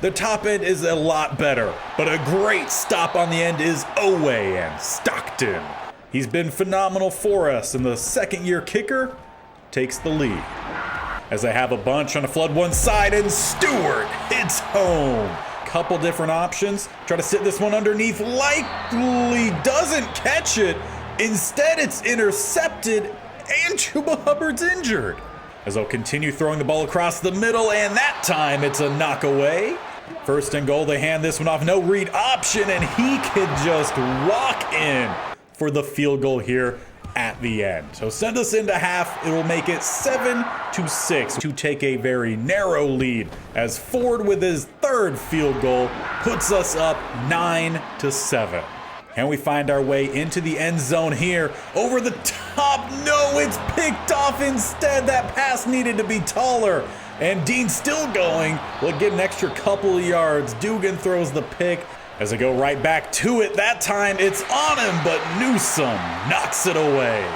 The top end is a lot better, but a great stop on the end is Owe and Stockton. He's been phenomenal for us, and the second-year kicker takes the lead. As I have a bunch trying to flood one side, and Stewart hits home. Couple different options. Try to sit this one underneath, likely doesn't catch it. Instead, it's intercepted, and Chuba Hubbard's injured. As I'll continue throwing the ball across the middle, and that time it's a knockaway. First and goal, they hand this one off, no read option, and he could just walk in for the field goal here at the end. So send us into half. It will make it 7-6 to take a very narrow lead as Ford with his third field goal puts us up 9-7. And we find our way into the end zone here. Over the top, no, it's picked off instead. That pass needed to be taller. And Dean's still going. We'll get an extra couple of yards. Dugan throws the pick. As I go right back to it, that time it's on him, but Newsome knocks it away.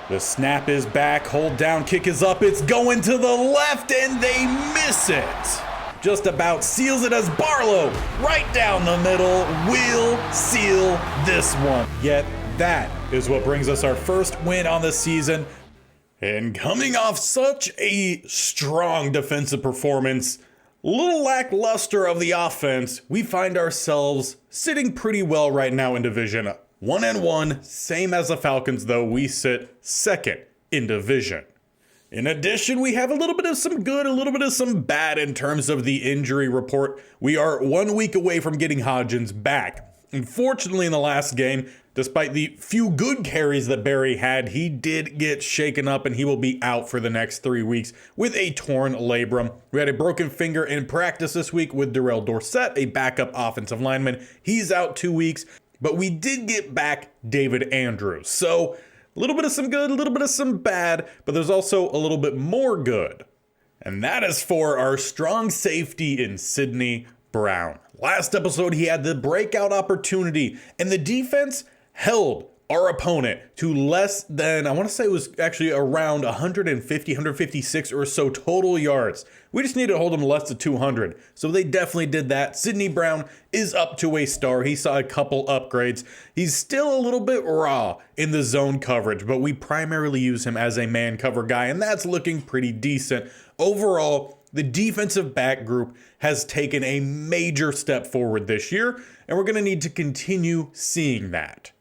The snap is back, hold down, kick is up, it's going to the left, and they miss it. Just about seals it as Barlow, right down the middle, will seal this one. Yet that is what brings us our first win on the season. And coming off such a strong defensive performance, little lackluster of the offense, we find ourselves sitting pretty well right now in division. 1-1, same as the Falcons, though we sit second in division. In addition, we have a little bit of some good, a little bit of some bad in terms of the injury report. We are 1 week away from getting Hodgins back. Unfortunately, in the last game, despite the few good carries that Barry had, he did get shaken up and he will be out for the next 3 weeks with a torn labrum. We had a broken finger in practice this week with Darrell Dorsett, a backup offensive lineman. He's out 2 weeks, but we did get back David Andrews. So a little bit of some good, a little bit of some bad, but there's also a little bit more good. And that is for our strong safety in Sidney Brown. Last episode, he had the breakout opportunity, and the defense held our opponent to less than, I want to say it was actually around 150, 156 or so total yards. We just needed to hold them less than 200. So they definitely did that. Sidney Brown is up to a star. He saw a couple upgrades. He's still a little bit raw in the zone coverage, but we primarily use him as a man cover guy, and that's looking pretty decent. Overall, the defensive back group has taken a major step forward this year, and we're going to need to continue seeing that.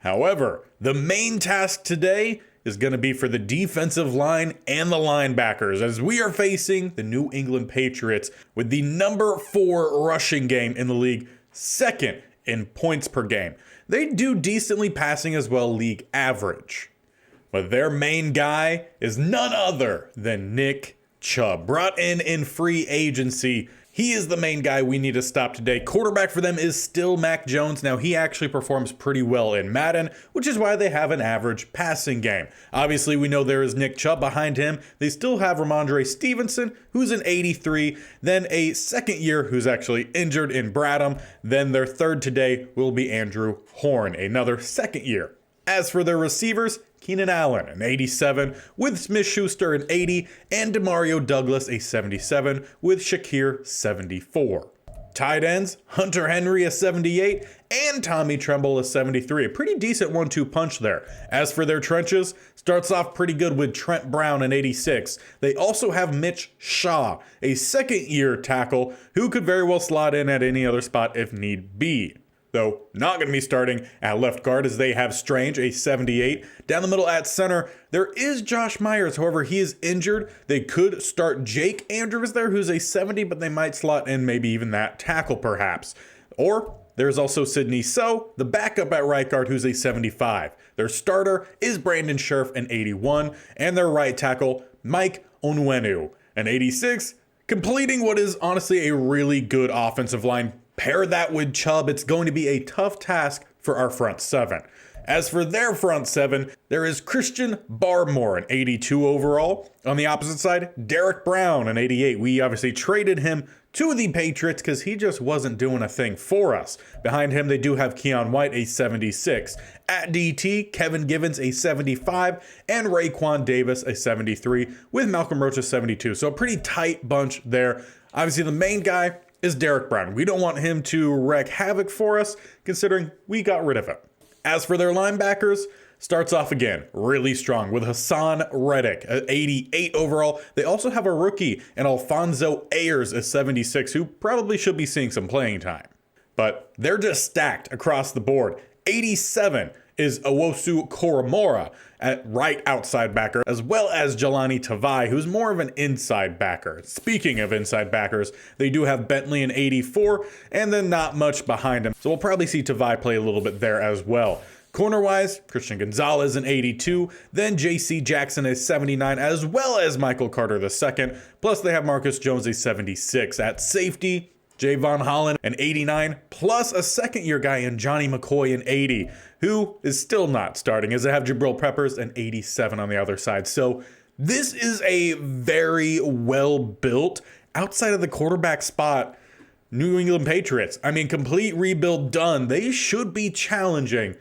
However, the main task today is going to be for the defensive line and the linebackers as we are facing the New England Patriots with the number 4 rushing game in the league, second in points per game. They do decently passing as well, league average. But their main guy is none other than Nick Chubb, brought in free agency. He is the main guy we need to stop today. Quarterback for them is still Mac Jones. Now, he actually performs pretty well in Madden, which is why they have an average passing game. Obviously, we know there is Nick Chubb behind him. They still have Ramondre Stevenson, who's an 83, then a second year who's actually injured in Bradham. Then their third today will be Andrew Horn, another second year. As for their receivers, Keenan Allen, an 87, with Smith-Schuster, an 80, and Demario Douglas, a 77, with Shakir, 74. Tight ends, Hunter Henry, a 78, and Tommy Tremble, a 73. A pretty decent 1-2 punch there. As for their trenches, starts off pretty good with Trent Brown, an 86. They also have Mitch Shaw, a second-year tackle, who could very well slot in at any other spot if need be. Though not going to be starting at left guard as they have Strange, a 78. Down the middle at center, there is Josh Myers. However, he is injured. They could start Jake Andrews there, who's a 70, but they might slot in maybe even that tackle perhaps. Or there's also Sidney So, the backup at right guard, who's a 75. Their starter is Brandon Scherf, an 81. And their right tackle, Mike Onwenu, an 86. Completing what is honestly a really good offensive line. Pair that with Chubb, it's going to be a tough task for our front seven. As for their front seven, there is Christian Barmore, an 82 overall. On the opposite side, Derek Brown, an 88. We obviously traded him to the Patriots because he just wasn't doing a thing for us. Behind him, they do have Keon White, a 76. At DT, Kevin Givens, a 75, and Raekwon Davis, a 73, with Malcolm Roach, a 72. So a pretty tight bunch there. Obviously, the main guy is Derek Brown. We don't want him to wreak havoc for us, considering we got rid of him. As for their linebackers, starts off again really strong with Hassan Reddick at 88 overall. They also have a rookie and Alfonso Ayers at 76, who probably should be seeing some playing time. But they're just stacked across the board. 87 is Owosu Koromora at right outside backer, as well as Jelani Tavai, who's more of an inside backer. Speaking of inside backers, they do have Bentley in 84, and then not much behind him. So we'll probably see Tavai play a little bit there as well. Corner-wise, Christian Gonzalez in 82, then J.C. Jackson is 79, as well as Michael Carter II. Plus they have Marcus Jones a 76. At safety, Javon Holland an 89, plus a second-year guy in Johnny McCoy an 80, who is still not starting, as they have Jabril Peppers an 87 on the other side. So this is a very well-built, outside of the quarterback spot, New England Patriots. I mean, complete rebuild done. They should be challenging,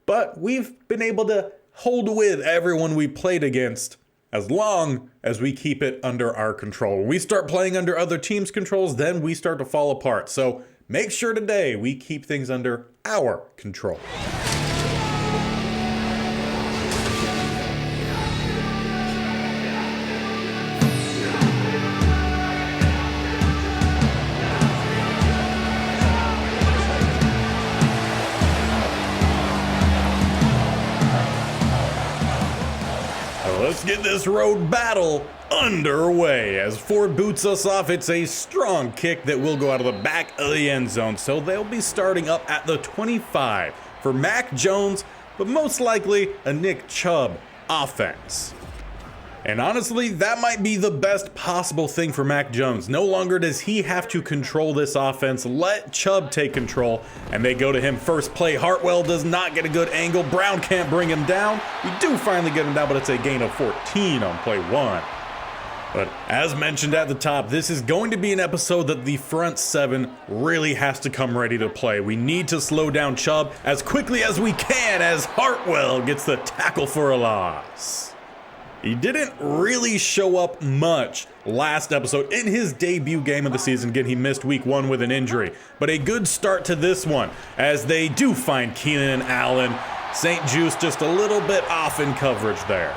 but we've been able to hold with everyone we played against, as long as we keep it under our control. When we start playing under other teams' controls, then we start to fall apart. So make sure today we keep things under our control. Let's get this road battle underway. As Ford boots us off, it's a strong kick that will go out of the back of the end zone. So they'll be starting up at the 25 for Mac Jones, but most likely a Nick Chubb offense. And honestly, that might be the best possible thing for Mac Jones. No longer does he have to control this offense. Let Chubb take control, and they go to him first play. Hartwell does not get a good angle. Brown can't bring him down. We do finally get him down, but it's a gain of 14 on play 1. But as mentioned at the top, this is going to be an episode that the front seven really has to come ready to play. We need to slow down Chubb as quickly as we can, as Hartwell gets the tackle for a loss. He didn't really show up much last episode in his debut game of the season. Again, he missed week 1 with an injury, but a good start to this one as they do find Keenan Allen. St. Juice just a little bit off in coverage there.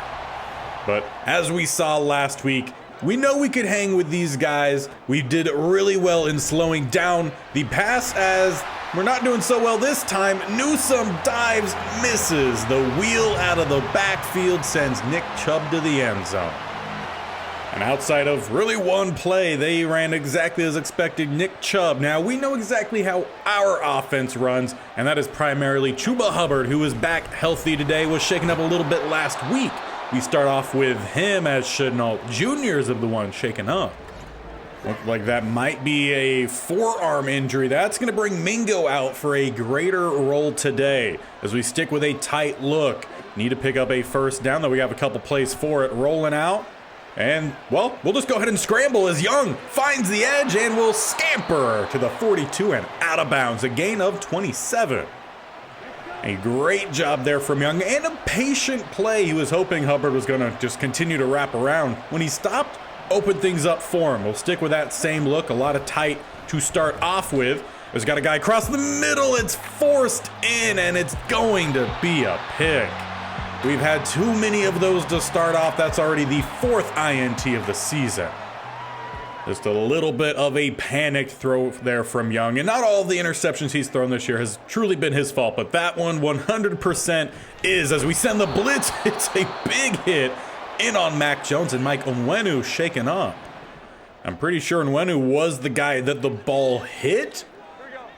But as we saw last week, we know we could hang with these guys. We did really well in slowing down the pass, as we're not doing so well this time. Newsome dives, misses. The wheel out of the backfield sends Nick Chubb to the end zone. And outside of really one play, they ran exactly as expected. Nick Chubb. Now, we know exactly how our offense runs, and that is primarily Chuba Hubbard, who is back healthy today, was shaken up a little bit last week. We start off with him, as Chenault Jr. is the one shaken up. Look like that might be a forearm injury. That's going to bring Mingo out for a greater role today as we stick with a tight look. Need to pick up a first down, though we have a couple plays for it. Rolling out. And, well, we'll just go ahead and scramble as Young finds the edge and will scamper to the 42 and out of bounds. A gain of 27. A great job there from Young, and a patient play. He was hoping Hubbard was going to just continue to wrap around. When he stopped, opened things up for him. We'll stick with that same look. A lot of tight to start off with. There's got a guy across the middle. It's forced in, and it's going to be a pick. We've had too many of those to start off. That's already the 4th INT of the season. Just a little bit of a panicked throw there from Young. And not all of the interceptions he's thrown this year has truly been his fault, but that one 100% is. As we send the blitz, it's a big hit in on Mac Jones, and Mike Onwenu shaken up. I'm pretty sure Onwenu was the guy that the ball hit.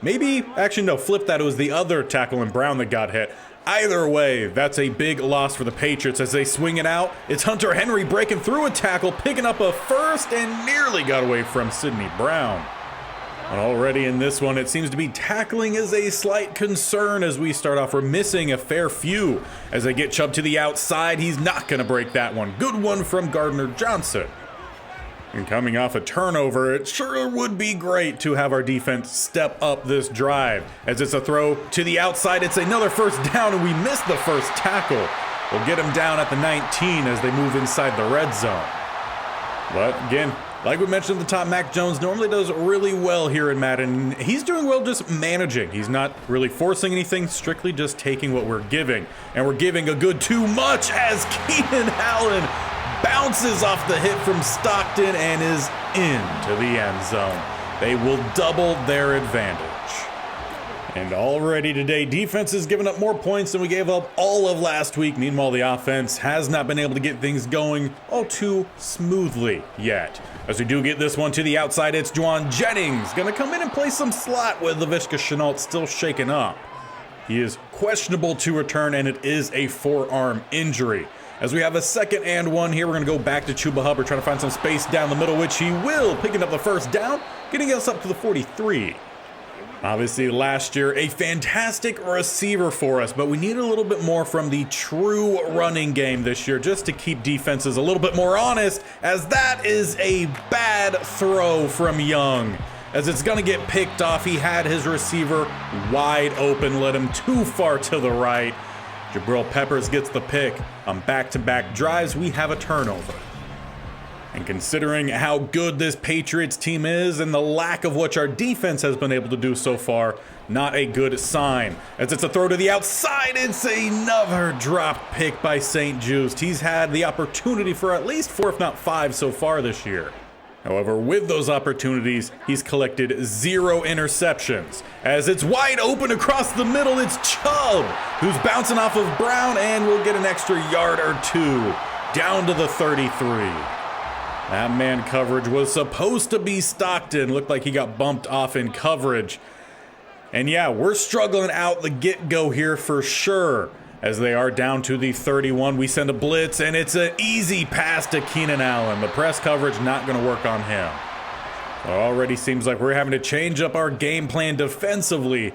Maybe, actually no, flip that. It was the other tackle in Brown that got hit. Either way, that's a big loss for the Patriots as they swing it out. It's Hunter Henry breaking through a tackle, picking up a first, and nearly got away from Sidney Brown. And already in this one, it seems to be tackling is a slight concern as we start off. We're missing a fair few as they get Chubb to the outside. He's not going to break that one. Good one from Gardner Johnson. And coming off a turnover, it sure would be great to have our defense step up this drive. As it's a throw to the outside, it's another first down, and we missed the first tackle. We'll get him down at the 19 as they move inside the red zone. But again, Like we mentioned at the top, Mac Jones normally does really well here in Madden. He's doing well just managing. He's not really forcing anything, strictly just taking what we're giving. And we're giving a good too much as Keenan Allen bounces off the hit from Stockton and is into the end zone. They will double their advantage. And already today, defense has given up more points than we gave up all of last week. Meanwhile, the offense has not been able to get things going all too smoothly yet. As we do get this one to the outside, it's Juwan Jennings. Going to come in and play some slot with Laviska Shenault still shaken up. He is questionable to return, and it is a forearm injury. As we have a 2nd and 1 here, we're going to go back to Chuba Hubbard, trying to find some space down the middle, which he will, picking up the first down, getting us up to the 43. Obviously, last year, a fantastic receiver for us, but we need a little bit more from the true running game this year just to keep defenses a little bit more honest, as that is a bad throw from Young. As it's going to get picked off, he had his receiver wide open, led him too far to the right. Jabril Peppers gets the pick. On back-to-back drives, we have a turnover. And considering how good this Patriots team is and the lack of which our defense has been able to do so far, not a good sign. As it's a throw to the outside, it's another drop pick by St. Juste. He's had the opportunity for at least 4, if not 5 so far this year. However, with those opportunities, he's collected 0 interceptions. As it's wide open across the middle, it's Chubb, who's bouncing off of Brown and will get an extra yard or 2, down to the 33. That man coverage was supposed to be Stockton. Looked like he got bumped off in coverage. And yeah, we're struggling out the get-go here for sure. As they are down to the 31, we send a blitz, and it's an easy pass to Keenan Allen. The press coverage not going to work on him. It already seems like we're having to change up our game plan defensively.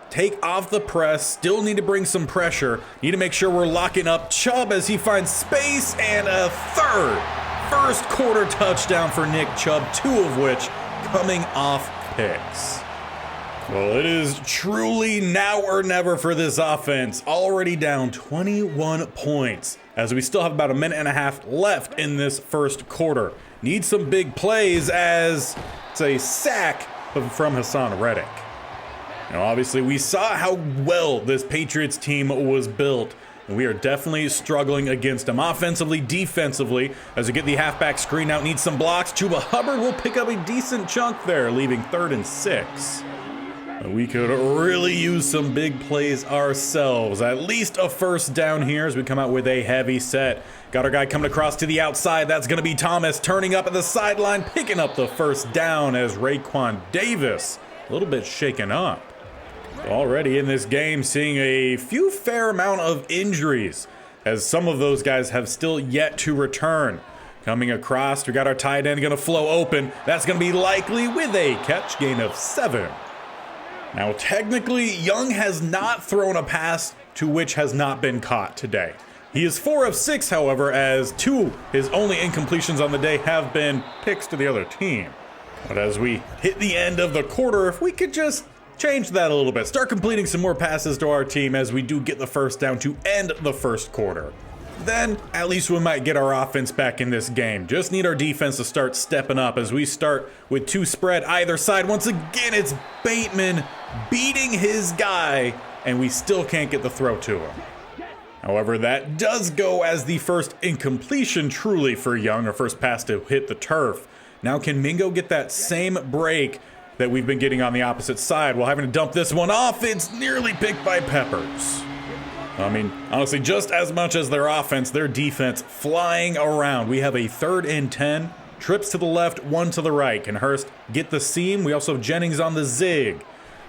Take off the press, still need to bring some pressure. Need to make sure we're locking up Chubb as he finds space, and a first quarter touchdown for Nick Chubb, 2 of which coming off picks. Well, it is truly now or never for this offense. Already down 21 points as we still have about a minute and a half left in this first quarter. Need some big plays as it's a sack from Hassan Reddick. Now, obviously, we saw how well this Patriots team was built. And we are definitely struggling against them offensively, defensively. As we get the halfback screen out, needs some blocks. Chuba Hubbard will pick up a decent chunk there, leaving 3rd and 6. We could really use some big plays ourselves. At least a first down here as we come out with a heavy set. Got our guy coming across to the outside. That's going to be Thomas turning up at the sideline, picking up the first down as Raekwon Davis a little bit shaken up. Already in this game, seeing a fair amount of injuries as some of those guys have still yet to return. Coming across, we got our tight end going to flow open. That's going to be Likely with a catch, gain of 7. Now, technically, Young has not thrown a pass to which has not been caught today. He is 4 of 6, however, as 2, his only incompletions on the day, have been picks to the other team. But as we hit the end of the quarter, if we could just change that a little bit, start completing some more passes to our team as we do get the first down to end the first quarter. Then, at least we might get our offense back in this game. Just need our defense to start stepping up as we start with 2 spread either side. Once again, it's Bateman beating his guy, and we still can't get the throw to him. However, that does go as the first incompletion truly for Young, our first pass to hit the turf. Now can Mingo get that same break that we've been getting on the opposite side while having to dump this one off? It's nearly picked by Peppers. I mean, honestly, just as much as their offense, their defense flying around. We have a 3rd and 10, trips to the left, 1 to the right. Can Hurst get the seam? We also have Jennings on the zig.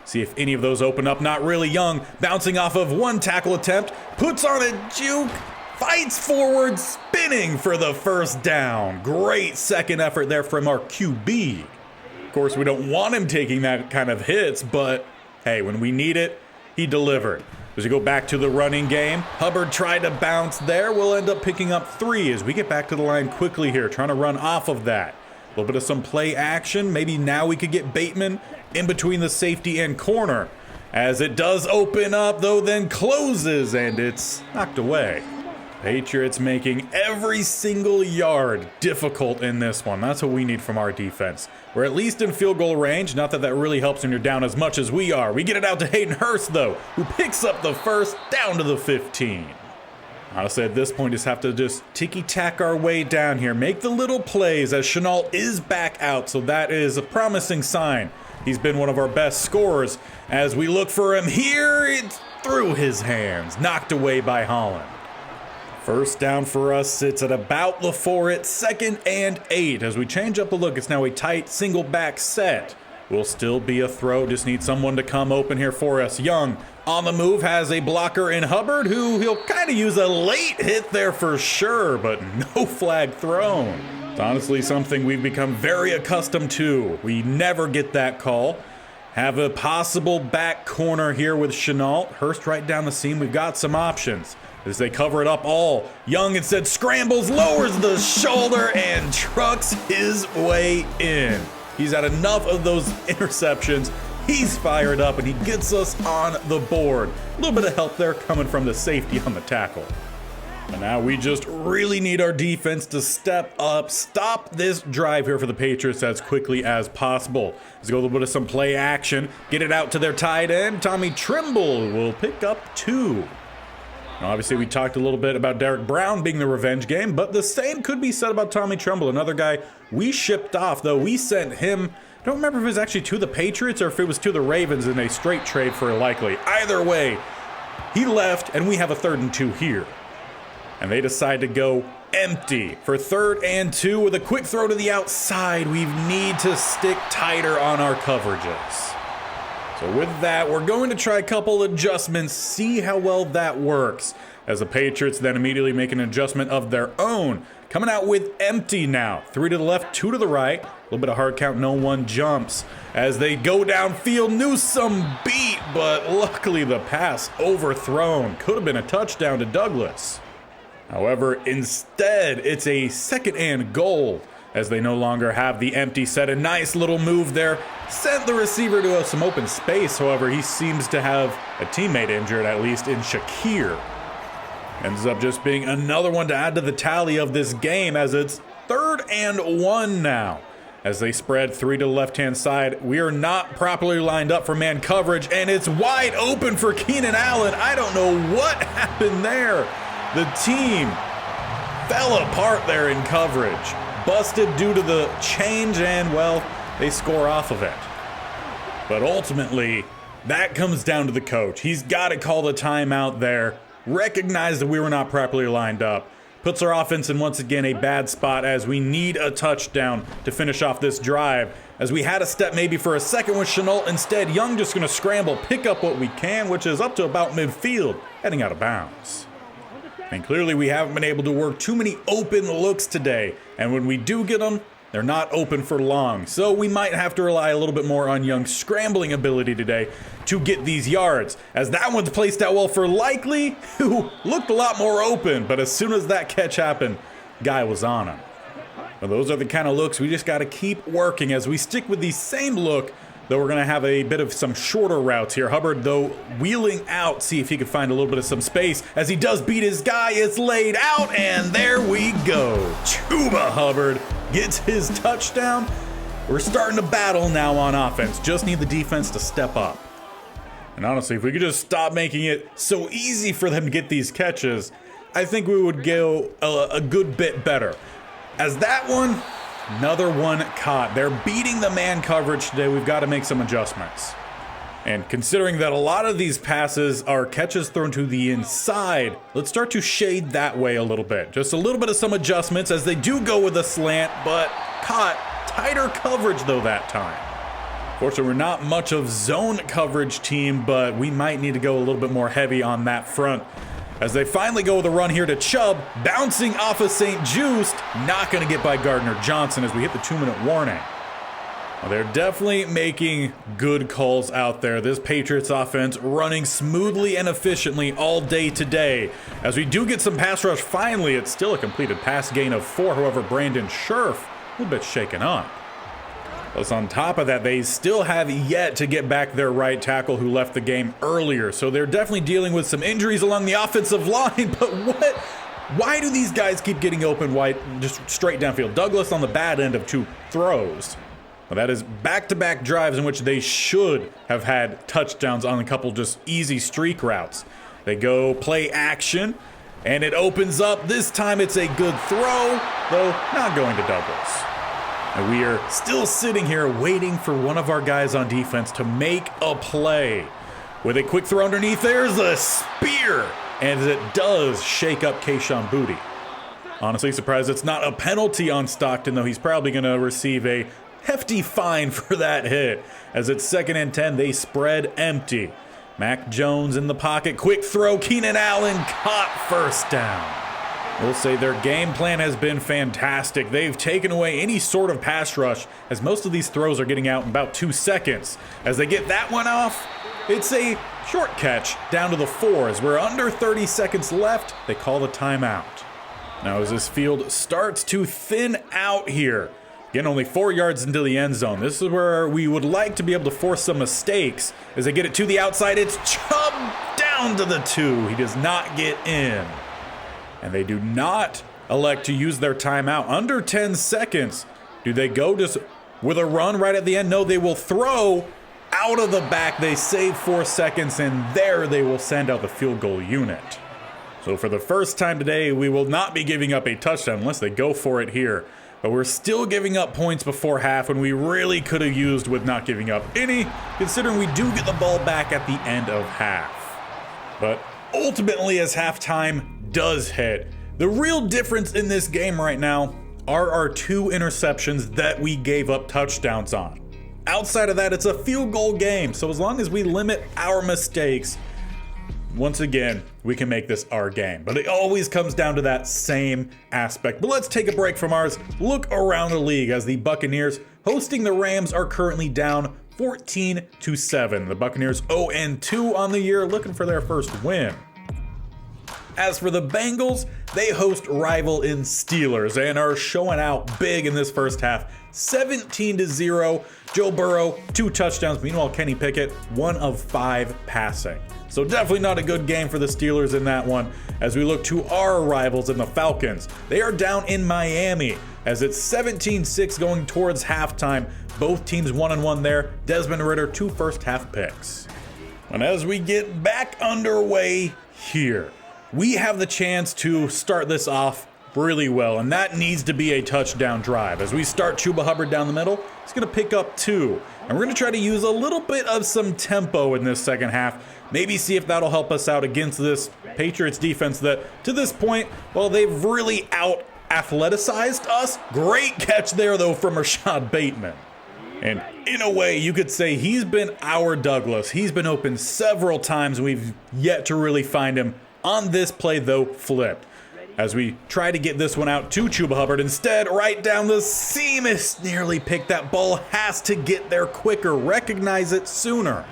See if any of those open up. Not really. Young bouncing off of 1 tackle attempt, puts on a juke, fights forward, spinning for the first down. Great second effort there from our QB. Of course, we don't want him taking that kind of hits, but hey, when we need it, he delivered. As we go back to the running game, Hubbard tried to bounce there. We'll end up picking up 3 as we get back to the line quickly here, trying to run off of that. A little bit of some play action. Maybe now we could get Bateman in between the safety and corner. As it does open up, though, then closes, and it's knocked away. Patriots making every single yard difficult in this one. That's what we need from our defense. We're at least in field goal range. Not that that really helps when you're down as much as we are. We get it out to Hayden Hurst, though, who picks up the first down to the 15. Honestly, at this point, have to just ticky-tack our way down here. Make the little plays as Chenault is back out, so that is a promising sign. He's been one of our best scorers. As we look for him here, it's through his hands. Knocked away by Holland. First down for us sits at about the 4. It's 2nd and 8. As we change up the look, it's now a tight single back set. Will still be a throw. Just need someone to come open here for us. Young on the move has a blocker in Hubbard, who he'll kind of use a late hit there for sure, but no flag thrown. It's honestly something we've become very accustomed to. We never get that call. Have a possible back corner here with Chenault. Hurst right down the seam. We've got some options as they cover it up all. Young instead scrambles, lowers the shoulder, and trucks his way in. He's had enough of those interceptions. He's fired up, and he gets us on the board. A little bit of help there coming from the safety on the tackle. And now we just really need our defense to step up, stop this drive here for the Patriots as quickly as possible. Let's go a little bit of some play action, get it out to their tight end. Tommy Trimble will pick up 2. Now, obviously, we talked a little bit about Derek Brown being the revenge game, but the same could be said about Tommy Trimble, another guy we shipped off, though we sent him. I don't remember if it was actually to the Patriots or if it was to the Ravens in a straight trade for Likely. Either way, he left, and we have a 3rd and 2 here. And they decide to go empty for 3rd and 2 with a quick throw to the outside. We need to stick tighter on our coverages. So with that, we're going to try a couple adjustments, see how well that works. As the Patriots then immediately make an adjustment of their own. Coming out with empty now. 3 to the left, 2 to the right. A little bit of hard count, no one jumps. As they go downfield, Newsome beat, but luckily the pass overthrown. Could have been a touchdown to Douglas. However, instead, it's a 2nd and goal as they no longer have the empty set. A nice little move there. Sent the receiver to some open space. However, he seems to have a teammate injured, at least in Shakir. Ends up just being another one to add to the tally of this game as it's 3rd and 1 now. As they spread 3 to the left-hand side, we are not properly lined up for man coverage, and it's wide open for Keenan Allen. I don't know what happened there. The team fell apart there in coverage. Busted due to the change, and, well, they score off of it. But ultimately, that comes down to the coach. He's got to call the timeout there, recognize that we were not properly lined up, puts our offense in, once again, a bad spot as we need a touchdown to finish off this drive. As we had a step maybe for a second with Chenault. Instead, Young just going to scramble, pick up what we can, which is up to about midfield, heading out of bounds. And clearly we haven't been able to work too many open looks today. And when we do get them, they're not open for long. So we might have to rely a little bit more on Young's scrambling ability today to get these yards. As that one's placed out well for Likely, who looked a lot more open. But as soon as that catch happened, guy was on him. Well, those are the kind of looks we just got to keep working as we stick with the same look. Though we're going to have a bit of some shorter routes here. Hubbard, though, wheeling out, see if he can find a little bit of some space. As he does beat his guy, it's laid out, and there we go. Chuba Hubbard gets his touchdown. We're starting to battle now on offense. Just need the defense to step up. And honestly, if we could just stop making it so easy for them to get these catches, I think we would go a good bit better. As that one... Another one caught. They're beating the man coverage today. We've got to make some adjustments. And considering that a lot of these passes are catches thrown to the inside, let's start to shade that way a little bit. Just a little bit of some adjustments as they do go with a slant, but caught tighter coverage though that time. Fortunately, we're not much of zone coverage team, but we might need to go a little bit more heavy on that front. As they finally go with a run here to Chubb, bouncing off of St. Just, not going to get by Gardner Johnson as we hit the 2-minute warning. Well, they're definitely making good calls out there. This Patriots offense running smoothly and efficiently all day today. As we do get some pass rush finally, it's still a completed pass gain of 4. However, Brandon Scherf, a little bit shaken up. Plus, on top of that, they still have yet to get back their right tackle who left the game earlier. So they're definitely dealing with some injuries along the offensive line. But what Why do these guys keep getting open wide, just straight downfield? Douglas on the bad end of 2 throws. Well, that is back-to-back drives in which they should have had touchdowns on a couple just easy streak routes. They go play action, and it opens up. This time it's a good throw, though not going to Douglas. And we are still sitting here waiting for one of our guys on defense to make a play. With a quick throw underneath, there's a spear, and it does shake up Kayshon Boutte. Honestly surprised it's not a penalty on Stockton, though he's probably going to receive a hefty fine for that hit. As it's 2nd and 10, they spread empty. Mac Jones in the pocket, quick throw, Keenan Allen caught, first down. We'll say their game plan has been fantastic. They've taken away any sort of pass rush, as most of these throws are getting out in about 2 seconds. As they get that one off, it's a short catch down to the 4. As we're under 30 seconds left, they call the timeout. Now as this field starts to thin out here, again, only 4 yards into the end zone. This is where we would like to be able to force some mistakes. As they get it to the outside, it's Chubb down to the 2. He does not get in. And they do not elect to use their timeout. Under 10 seconds. Do they go just with a run right at the end? No, they will throw out of the back. They save 4 seconds, and there they will send out the field goal unit. So for the first time today, we will not be giving up a touchdown unless they go for it here. But we're still giving up points before half when we really could have used with not giving up any, considering we do get the ball back at the end of half. But ultimately, as halftime does hit, the real difference in this game right now are our 2 interceptions that we gave up touchdowns on. Outside of that, it's a field goal game. So as long as we limit our mistakes, once again, we can make this our game. But it always comes down to that same aspect. But let's take a break from ours. Look around the league as the Buccaneers hosting the Rams are currently down 14-7. The Buccaneers 0-2 on the year, looking for their first win. As for the Bengals, they host rival in Steelers and are showing out big in this first half. 17-0. Joe Burrow, 2 touchdowns. Meanwhile, Kenny Pickett, 1 of 5 passing. So definitely not a good game for the Steelers in that one. As we look to our rivals in the Falcons, they are down in Miami as it's 17-6 going towards halftime. Both teams 1-1 there. Desmond Ridder, 2 first half picks. And as we get back underway here, we have the chance to start this off really well, and that needs to be a touchdown drive. As we start Chuba Hubbard down the middle, he's going to pick up 2. And we're going to try to use a little bit of some tempo in this second half. Maybe see if that'll help us out against this Patriots defense that, to this point, well, they've really out-athleticized us. Great catch there, though, from Rashad Bateman. And in a way, you could say he's been our Douglas. He's been open several times. We've yet to really find him. On this play, though, flipped. As we try to get this one out to Chuba Hubbard, instead, right down the seam, is nearly picked. That ball has to get there quicker. Recognize it sooner.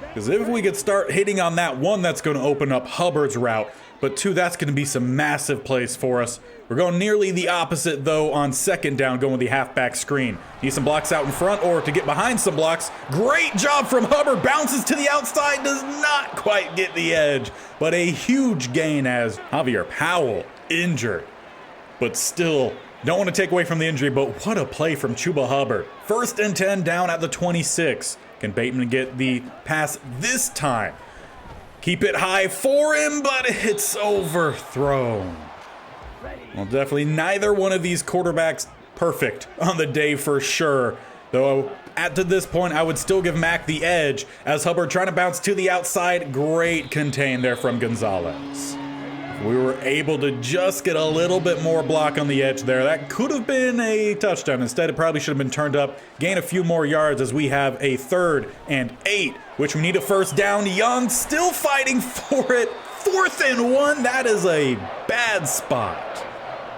Because if we could start hitting on that, 1, that's going to open up Hubbard's route. But 2, that's going to be some massive plays for us. We're going nearly the opposite, though, on 2nd down, going with the halfback screen. Need some blocks out in front or to get behind some blocks. Great job from Hubbard. Bounces to the outside. Does not quite get the edge. But a huge gain as Javier Powell injured. But still, don't want to take away from the injury, but what a play from Chuba Hubbard. 1st and 10 down at the 26. Can Bateman get the pass this time? Keep it high for him, but it's overthrown. Well, definitely neither one of these quarterbacks perfect on the day for sure. Though at to this point, I would still give Mac the edge as Hubbard trying to bounce to the outside. Great contain there from Gonzalez. We were able to just get a little bit more block on the edge there. That could have been a touchdown. Instead, it probably should have been turned up. Gain a few more yards as we have a 3rd and 8, which we need a first down. Young still fighting for it. 4th and 1. That is a bad spot.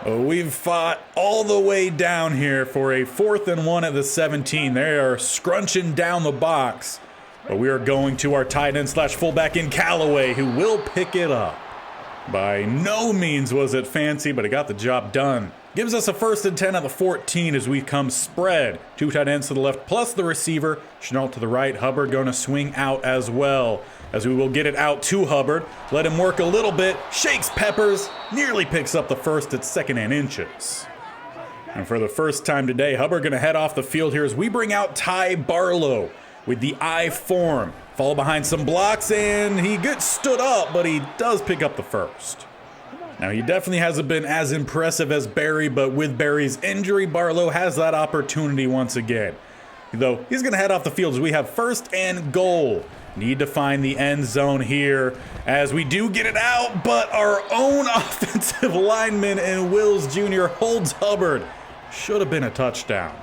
We've fought all the way down here for a 4th and 1 at the 17. They are scrunching down the box. But we are going to our tight end / fullback in Callaway, who will pick it up. By no means was it fancy, but it got the job done. Gives us a 1st and 10 at the 14 as we come spread. 2 tight ends to the left plus the receiver. Chenault to the right. Hubbard going to swing out as well. As we will get it out to Hubbard. Let him work a little bit. Shakes peppers. Nearly picks up the first at 2nd and inches. And for the first time today, Hubbard going to head off the field here as we bring out Ty Barlow with the I form. Fall behind some blocks and he gets stood up, but he does pick up the first. Now, he definitely hasn't been as impressive as Barry, but with Barry's injury, Barlow has that opportunity once again. Though, he's going to head off the field as we have 1st and goal. Need to find the end zone here as we do get it out, but our own offensive lineman in Wills Jr. holds Hubbard. Should have been a touchdown.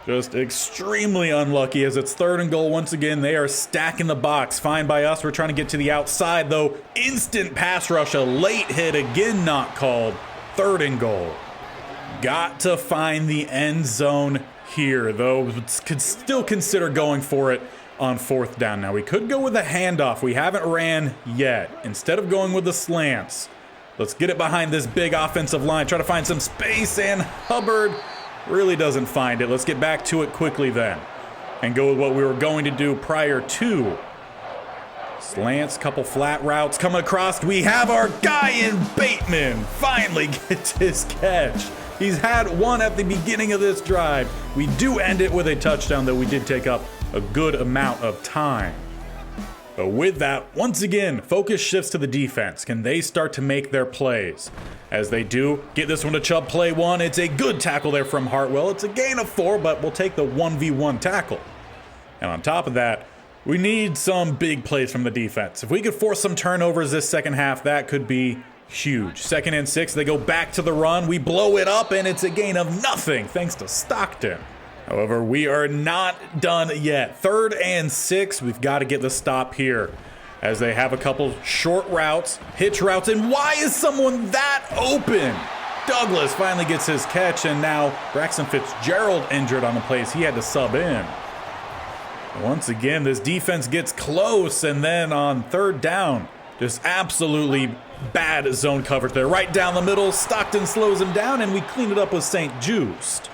Just extremely unlucky as it's 3rd and goal. Once again, they are stacking the box. Fine by us. We're trying to get to the outside, though. Instant pass rush, a late hit, again not called. 3rd and goal. Got to find the end zone here, though. Could still consider going for it on 4th down. Now, we could go with a handoff. We haven't ran yet. Instead of going with the slants, let's get it behind this big offensive line. Try to find some space, and Hubbard really doesn't find it. Let's get back to it quickly then and go with what we were going to do prior to. Slants, couple flat routes coming across. We have our guy in Bateman finally gets his catch. He's had one at the beginning of this drive. We do end it with a touchdown, though we did take up a good amount of time. But with that, once again, focus shifts to the defense. Can they start to make their plays? As they do, get this one to Chubb, play 1. It's a good tackle there from Hartwell. It's a gain of 4, but we'll take the 1v1 tackle. And on top of that, we need some big plays from the defense. If we could force some turnovers this second half, that could be huge. 2nd and 6, they go back to the run. We blow it up, and it's a gain of nothing thanks to Stockton. However, we are not done yet. 3rd and 6, we've got to get the stop here as they have a couple short routes, hitch routes, and why is someone that open? Douglas finally gets his catch, and now Braxton Fitzgerald injured on the plays. He had to sub in. Once again, this defense gets close, and then on 3rd down, just absolutely bad zone coverage there. Right down the middle, Stockton slows him down, and we clean it up with St. Just.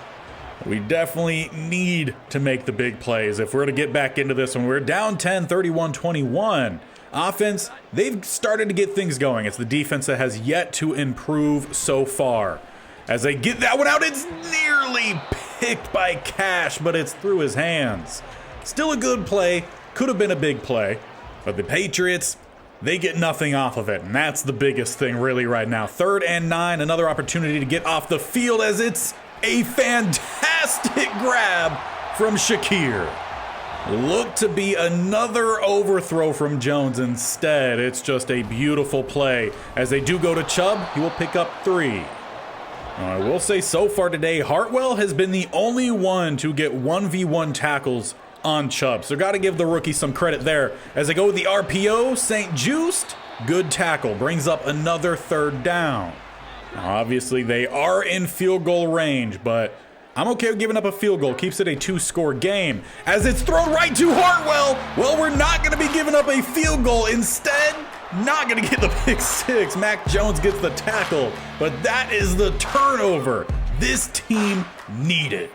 We definitely need to make the big plays if we're to get back into this one. We're down 10, 31-21. Offense, they've started to get things going. It's the defense that has yet to improve so far. As they get that one out, it's nearly picked by Cash, but it's through his hands. Still a good play. Could have been a big play. But the Patriots, they get nothing off of it. And that's the biggest thing really right now. 3rd and 9, another opportunity to get off the field as it's a fantastic grab from Shakir. Look to be another overthrow from Jones. Instead, it's just a beautiful play. As they do go to Chubb, he will pick up 3. Now, I will say so far today, Hartwell has been the only one to get 1v1 tackles on Chubb. So got to give the rookie some credit there. As they go with the RPO, St. Just, good tackle. Brings up another 3rd down. Now, obviously, they are in field goal range, but I'm okay with giving up a field goal. Keeps it a 2-score game. As it's thrown right to Hartwell. Well, we're not going to be giving up a field goal. Instead, not going to get the pick 6. Mac Jones gets the tackle, but that is the turnover this team needed.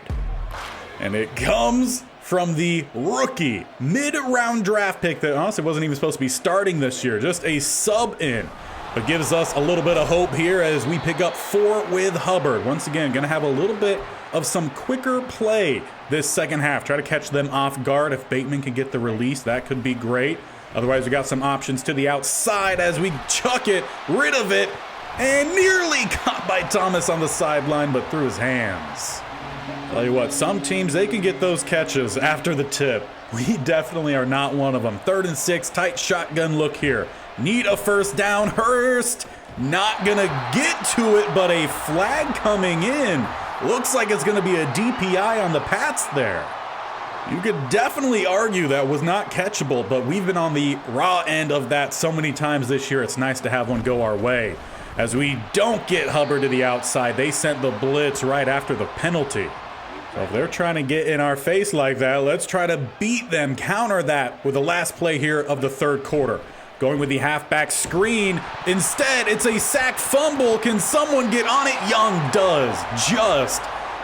And it comes from the rookie mid-round draft pick that honestly wasn't even supposed to be starting this year. Just a sub in. But gives us a little bit of hope here as we pick up 4 with Hubbard. Once again, going to have a little bit of some quicker play this second half. Try to catch them off guard. If Bateman can get the release, that could be great. Otherwise, we got some options to the outside as we chuck it, rid of it, and nearly caught by Thomas on the sideline, but through his hands. Tell you what, some teams, they can get those catches after the tip. We definitely are not one of them. 3rd and 6, tight shotgun look here. Need a 1st down. Hurst not gonna get to it, but a flag coming in. Looks like it's gonna be a DPI on the Pats there. You could definitely argue that was not catchable, but we've been on the raw end of that so many times this year. It's nice to have one go our way. As we don't get Hubbard to the outside, they sent the blitz right after the penalty. So if they're trying to get in our face like that, let's try to beat them, counter that with the last play here of the 3rd quarter. going with the halfback screen. Instead, it's a sack fumble. Can someone get on it? Young does,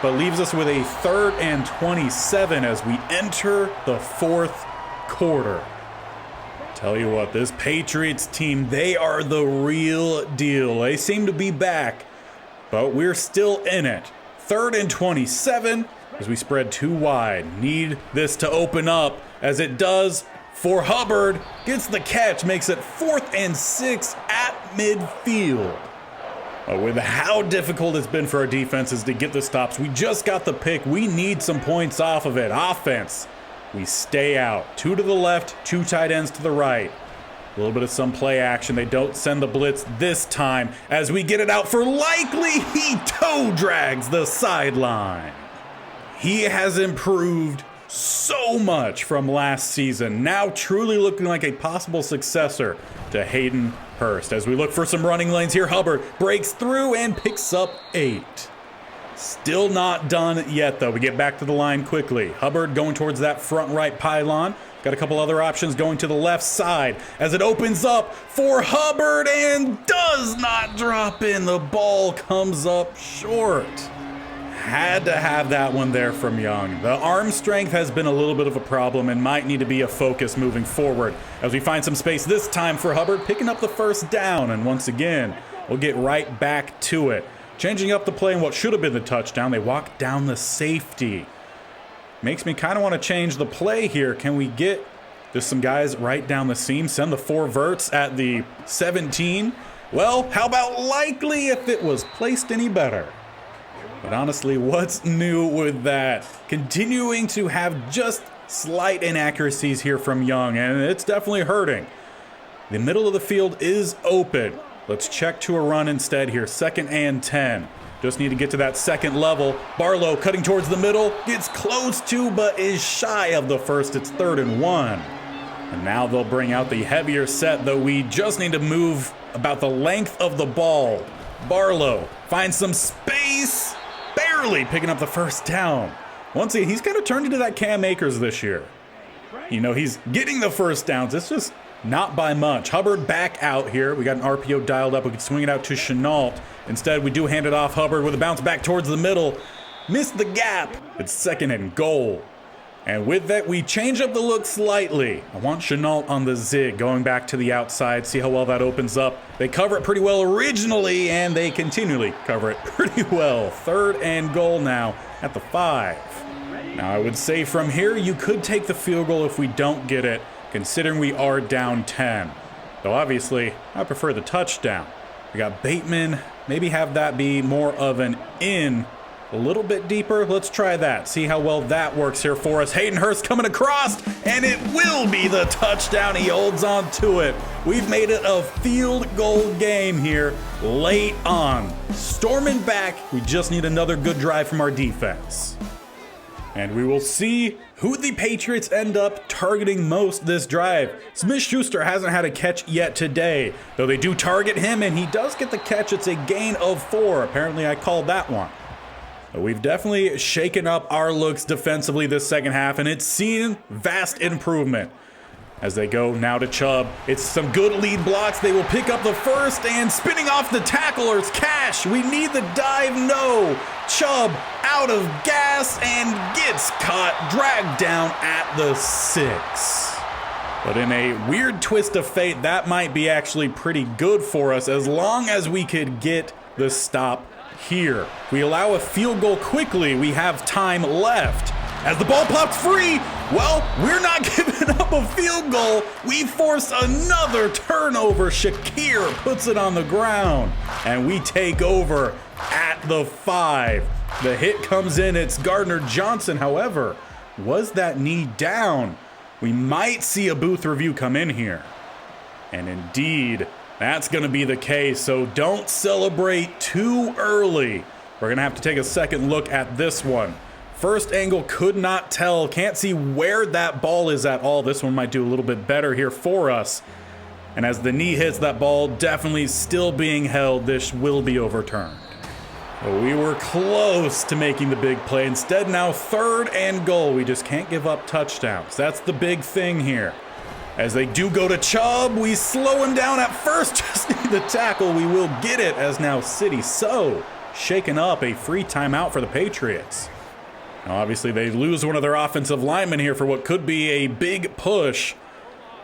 but leaves us with a 3rd and 27 as we enter the 4th quarter. Tell you what, this Patriots team, they are the real deal. They seem to be back, but we're still in it. 3rd and 27 as we spread too wide. Need this to open up, as it does for Hubbard. Gets the catch, makes it 4th and 6 at midfield. With how difficult it's been for our defenses to get the stops, we just got the pick. We need some points off of it. Offense, we stay out. 2 to the left, 2 tight ends to the right. A little bit of some play action. They don't send the blitz this time as we get it out for Likely. He toe drags the sideline. He has improved so much from last season, now truly looking like a possible successor to Hayden Hurst. As we look for some running lanes here, Hubbard breaks through and picks up 8. Still not done yet, though. We get back to the line quickly. Hubbard going towards that front right pylon. Got a couple other options going to the left side as it opens up for Hubbard and does not drop in. The ball comes up short. Had to have that one there from Young. The arm strength has been a little bit of a problem and might need to be a focus moving forward as we find some space this time for Hubbard, picking up the 1st down. And once again, we'll get right back to it. Changing up the play in what should have been the touchdown. They walk down the safety. Makes me kind of want to change the play here. Can we get just some guys right down the seam, send the 4 verts at the 17? Well, how about Likely if it was placed any better? But honestly, what's new with that? Continuing to have just slight inaccuracies here from Young, and it's definitely hurting. The middle of the field is open. Let's check to a run instead here. 2nd and 10. Just need to get to that 2nd level. Barlow cutting towards the middle. Gets close to, but is shy of the 1st. It's 3rd and 1. And now they'll bring out the heavier set, though we just need to move about the length of the ball. Barlow finds some space. Barely picking up the 1st down. Once again, he's kind of turned into that Cam Akers this year. You know, he's getting the 1st downs. It's just not by much. Hubbard back out here. We got an RPO dialed up. We could swing it out to Chenault. Instead, we do hand it off Hubbard with a bounce back towards the middle. Missed the gap. It's 2nd and goal. And with that, we change up the look slightly. I want Chenault on the zig, going back to the outside, see how well that opens up. They cover it pretty well originally, and they continually cover it pretty well. 3rd and goal now at the 5. Now, I would say from here, you could take the field goal if we don't get it, considering we are down 10. Though obviously, I prefer the touchdown. We got Bateman, maybe have that be more of an in. A little bit deeper. Let's try that. See how well that works here for us. Hayden Hurst coming across, and it will be the touchdown. He holds on to it. We've made it a field goal game here late on. Storming back. We just need another good drive from our defense. And we will see who the Patriots end up targeting most this drive. Smith-Schuster hasn't had a catch yet today, though they do target him, and he does get the catch. It's a gain of 4. Apparently, I called that one. We've definitely shaken up our looks defensively this 2nd half, and it's seen vast improvement. As they go now to Chubb, it's some good lead blocks. They will pick up the 1st, and spinning off the tacklers, Cash. We need the dive, no. Chubb out of gas and gets caught, dragged down at the 6. But in a weird twist of fate, that might be actually pretty good for us as long as we could get the stop here. We allow a field goal quickly. We have time left. As the ball pops free, well, we're not giving up a field goal. We force another turnover. Shakir puts it on the ground, and we take over at the 5. The hit comes in. It's Gardner Johnson. However, was that knee down? We might see a booth review come in here. And indeed, that's going to be the case, so don't celebrate too early. We're going to have to take a second look at this one. First angle, could not tell, can't see where that ball is at all. This one might do a little bit better here for us. And as the knee hits, that ball definitely still being held. This will be overturned. But we were close to making the big play. Instead, now 3rd and goal. We just can't give up touchdowns. That's the big thing here. As they do go to Chubb, we slow him down at first, just need the tackle. We will get it as now City so shaking up a free timeout for the Patriots. Now obviously they lose one of their offensive linemen here for what could be a big push.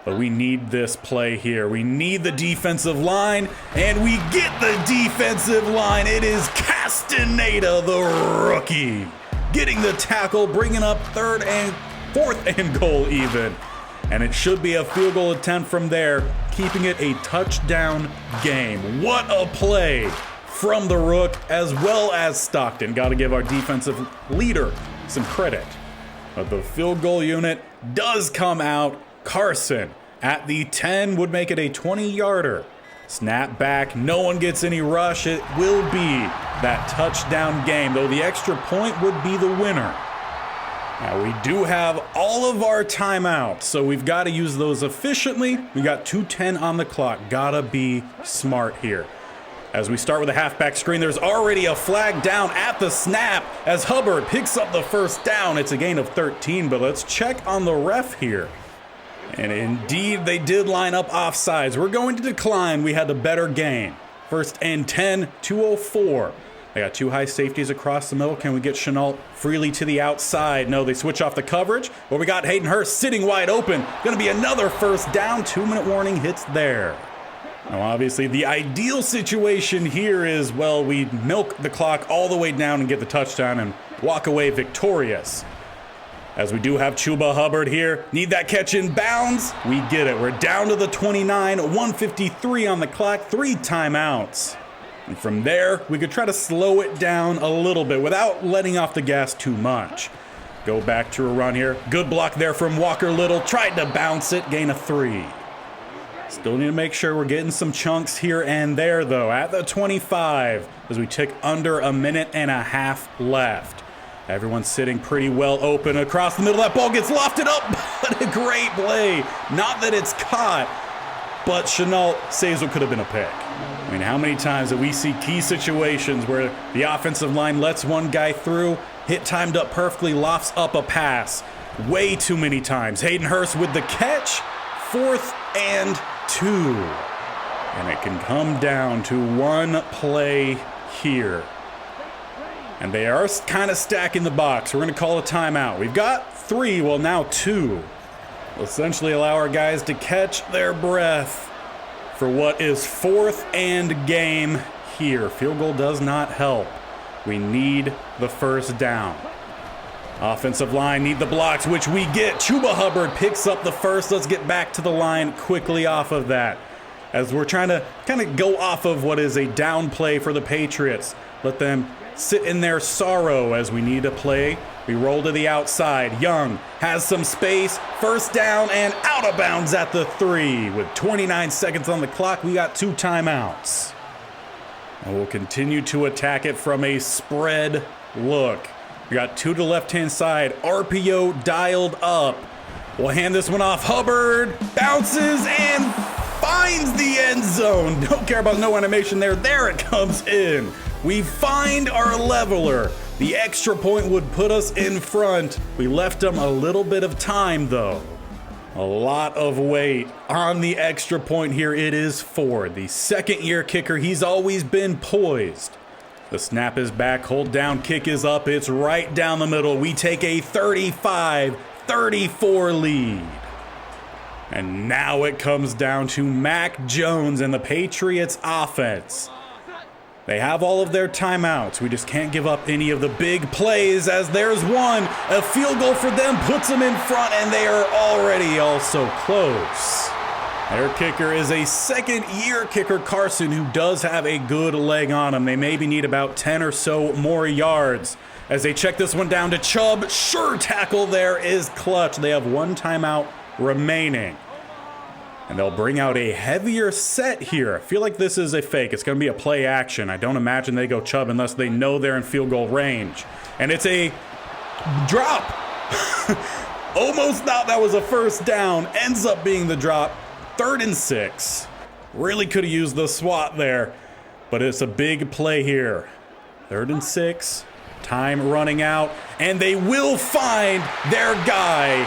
But we need this play here. We need the defensive line, and we get the defensive line. It is Castaneda, the rookie, getting the tackle, bringing up fourth and goal even. And it should be a field goal attempt from there, keeping it a touchdown game. What a play from the Rook as well as Stockton. Got to give our defensive leader some credit. But the field goal unit does come out. Carson at the 10 would make it a 20-yarder. Snap back, no one gets any rush. It will be that touchdown game, though the extra point would be the winner. Now we do have all of our timeouts, so we've got to use those efficiently. We got 2:10 on the clock. Gotta be smart here. As we start with a halfback screen, there's already a flag down at the snap as Hubbard picks up the first down. It's a gain of 13, but let's check on the ref here. And indeed, they did line up offsides. We're going to decline. We had the better gain. First and 10, 2:04. They got two high safeties across the middle. Can we get Chenault freely to the outside? No, they switch off the coverage. But we got Hayden Hurst sitting wide open. Gonna be another first down. 2-minute warning hits there. Now, obviously, the ideal situation here is, well, we milk the clock all the way down and get the touchdown and walk away victorious. As we do have Chuba Hubbard here. Need that catch in bounds. We get it. We're down to the 29, 1:53 on the clock, 3 timeouts. And from there, we could try to slow it down a little bit without letting off the gas too much. Go back to a run here. Good block there from Walker Little. Tried to bounce it. Gain of 3. Still need to make sure we're getting some chunks here and there, though. At the 25, as we tick under a minute and a half left. Everyone's sitting pretty well open across the middle. That ball gets lofted up, but a great play. Not that it's caught, but Chenault saves what could have been a pick. I mean, how many times do we see key situations where the offensive line lets one guy through, hit timed up perfectly, lofts up a pass? Way too many times. Hayden Hurst with the catch, 4th and 2. And it can come down to one play here. And they are kind of stacking the box. We're going to call a timeout. We've got 3, well now 2. We'll essentially allow our guys to catch their breath for what is 4th and game here. Field goal does not help. We need the first down. Offensive line need the blocks, which we get. Chuba Hubbard picks up the first. Let's get back to the line quickly off of that. As we're trying to kind of go off of what is a down play for the Patriots. Let them sit in their sorrow as we need to play. We roll to the outside. Young has some space. First down and out of bounds at the 3. With 29 seconds on the clock, we got 2 timeouts. And we'll continue to attack it from a spread look. We got 2 to the left-hand side. RPO dialed up. We'll hand this one off. Hubbard bounces and finds the end zone. Don't care about no animation there. There it comes in. We find our leveler. The extra point would put us in front. We left them a little bit of time, though. A lot of weight on the extra point here. It is Ford, the second-year kicker. He's always been poised. The snap is back. Hold down. Kick is up. It's right down the middle. We take a 35-34 lead. And now it comes down to Mac Jones and the Patriots offense. They have all of their timeouts. We just can't give up any of the big plays as there's one. A field goal for them puts them in front, and they are already also close. Their kicker is a second-year kicker, Carson, who does have a good leg on him. They maybe need about 10 or so more yards. As they check this one down to Chubb, sure tackle there is clutch. They have 1 timeout remaining. And they'll bring out a heavier set here. I feel like this is a fake. It's going to be a play action. I don't imagine they go Chubb unless they know they're in field goal range. And it's a drop. Almost thought that was a first down. Ends up being the drop. 3rd and 6. Really could have used the swat there. But it's a big play here. 3rd and 6. Time running out. And they will find their guy.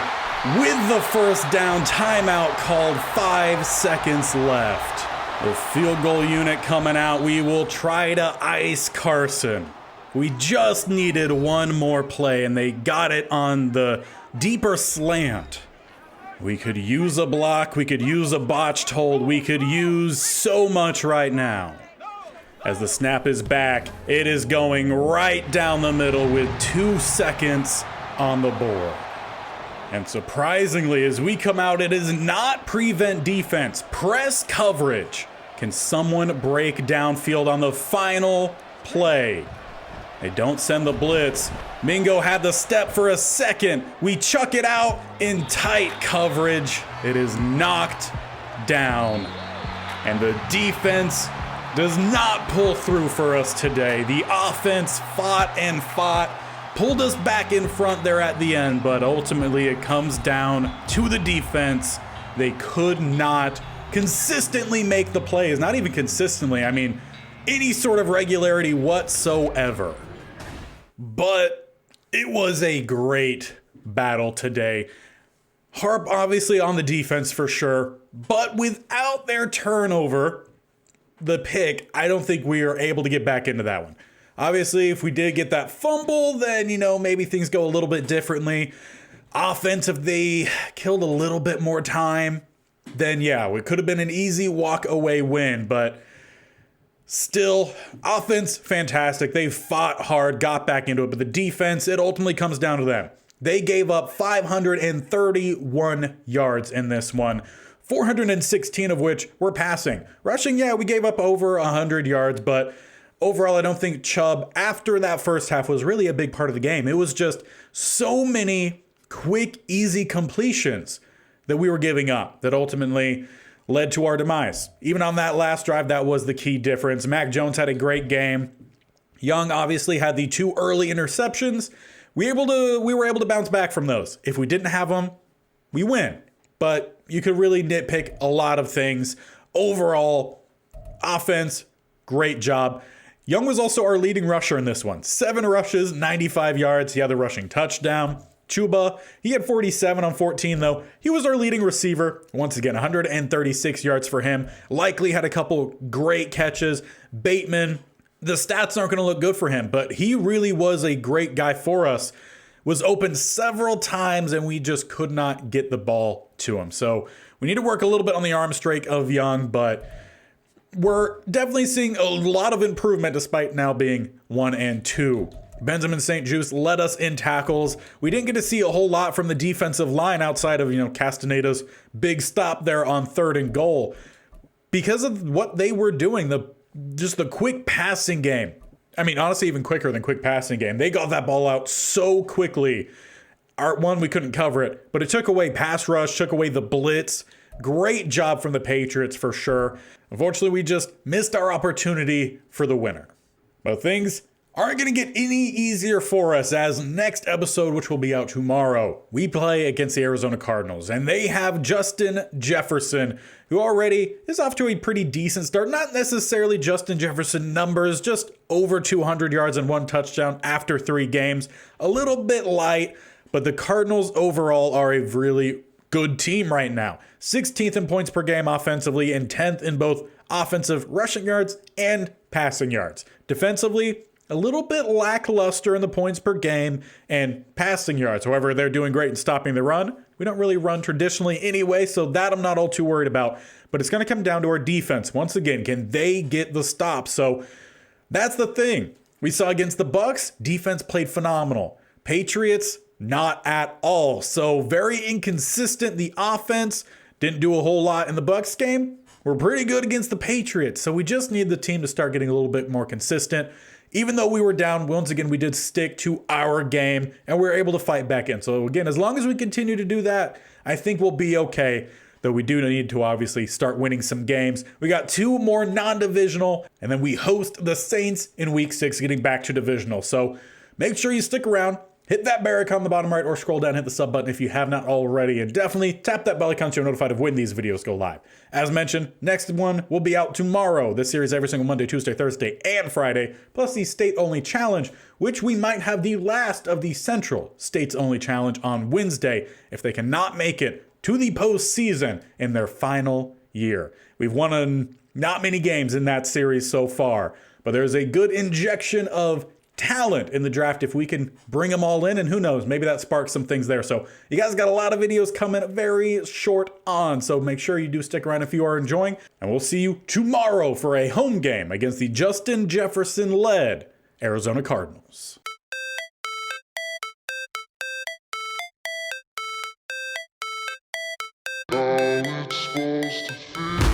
with the first down, timeout called, 5 seconds left. The field goal unit coming out. We will try to ice Carson. We just needed one more play, and they got it on the deeper slant. We could use a block. We could use a botched hold. We could use so much right now. As the snap is back, it is going right down the middle with 2 seconds on the board. And surprisingly, as we come out, it is not prevent defense, press coverage. Can someone break downfield on the final play? They don't send the blitz. Mingo had the step for a second. We chuck it out in tight coverage. It is knocked down. And the defense does not pull through for us today. The offense fought and fought, pulled us back in front there at the end, but ultimately it comes down to the defense. They could not consistently make the plays. Not even consistently, I mean, any sort of regularity whatsoever. But it was a great battle today. Harp obviously on the defense for sure, but without their turnover, the pick, I don't think we are able to get back into that one. Obviously, if we did get that fumble, then, maybe things go a little bit differently. Offensive, they killed a little bit more time. Then, yeah, it could have been an easy walk-away win, but still, offense, fantastic. They fought hard, got back into it, but the defense, it ultimately comes down to them. They gave up 531 yards in this one, 416 of which were passing. Rushing, yeah, we gave up over 100 yards, but overall, I don't think Chubb, after that first half, was really a big part of the game. It was just so many quick, easy completions that we were giving up that ultimately led to our demise. Even on that last drive, that was the key difference. Mac Jones had a great game. Young obviously had the 2 early interceptions. We were able to bounce back from those. If we didn't have them, we win. But you could really nitpick a lot of things. Overall, offense, great job. Young was also our leading rusher in this one. 7 rushes, 95 yards. He had the rushing touchdown. Chuba, he had 47 on 14, though. He was our leading receiver. Once again, 136 yards for him. Likely had a couple great catches. Bateman, the stats aren't going to look good for him, but he really was a great guy for us. Was open several times, and we just could not get the ball to him. So we need to work a little bit on the arm strength of Young, but we're definitely seeing a lot of improvement despite now being 1-2. Benjamin St-Juste led us in tackles. We didn't get to see a whole lot from the defensive line outside of, Castaneda's big stop there on 3rd and goal. Because of what they were doing, just the quick passing game. I mean, honestly, even quicker than quick passing game. They got that ball out so quickly. We couldn't cover it, but it took away pass rush, took away the blitz. Great job from the Patriots for sure. Unfortunately, we just missed our opportunity for the winner. But things aren't going to get any easier for us, as next episode, which will be out tomorrow, we play against the Arizona Cardinals, and they have Justin Jefferson, who already is off to a pretty decent start. Not necessarily Justin Jefferson numbers, just over 200 yards and 1 touchdown after 3 games. A little bit light, but the Cardinals overall are a really good team right now. 16th in points per game offensively and 10th in both offensive rushing yards and passing yards. Defensively, a little bit lackluster in the points per game and passing yards. However, they're doing great in stopping the run. We don't really run traditionally anyway, so that I'm not all too worried about. But it's going to come down to our defense. Once again, can they get the stop? So that's the thing. We saw against the Bucs, defense played phenomenal. Patriots, not at all. So very inconsistent. The offense didn't do a whole lot in the Bucs game. We're pretty good against the Patriots. So we just need the team to start getting a little bit more consistent. Even though we were down, once again, we did stick to our game and we were able to fight back in. So again, as long as we continue to do that, I think we'll be okay. Though we do need to obviously start winning some games. We got 2 more non-divisional, and then we host the Saints in week 6, getting back to divisional. So make sure you stick around. Hit that bell icon on the bottom right or scroll down, hit the sub button if you have not already, and definitely tap that bell icon so you're notified of when these videos go live. As mentioned, next one will be out tomorrow. This series every single Monday, Tuesday, Thursday, and Friday, plus the state-only challenge, which we might have the last of the Central States-only challenge on Wednesday if they cannot make it to the postseason in their final year. We've won not many games in that series so far, but there's a good injection of talent in the draft if we can bring them all in, and who knows, maybe that sparks some things there. So you guys got a lot of videos coming very short on, so make sure you do stick around if you are enjoying, and we'll see you tomorrow for a home game against the Justin Jefferson-led Arizona Cardinals. How it's supposed to feel.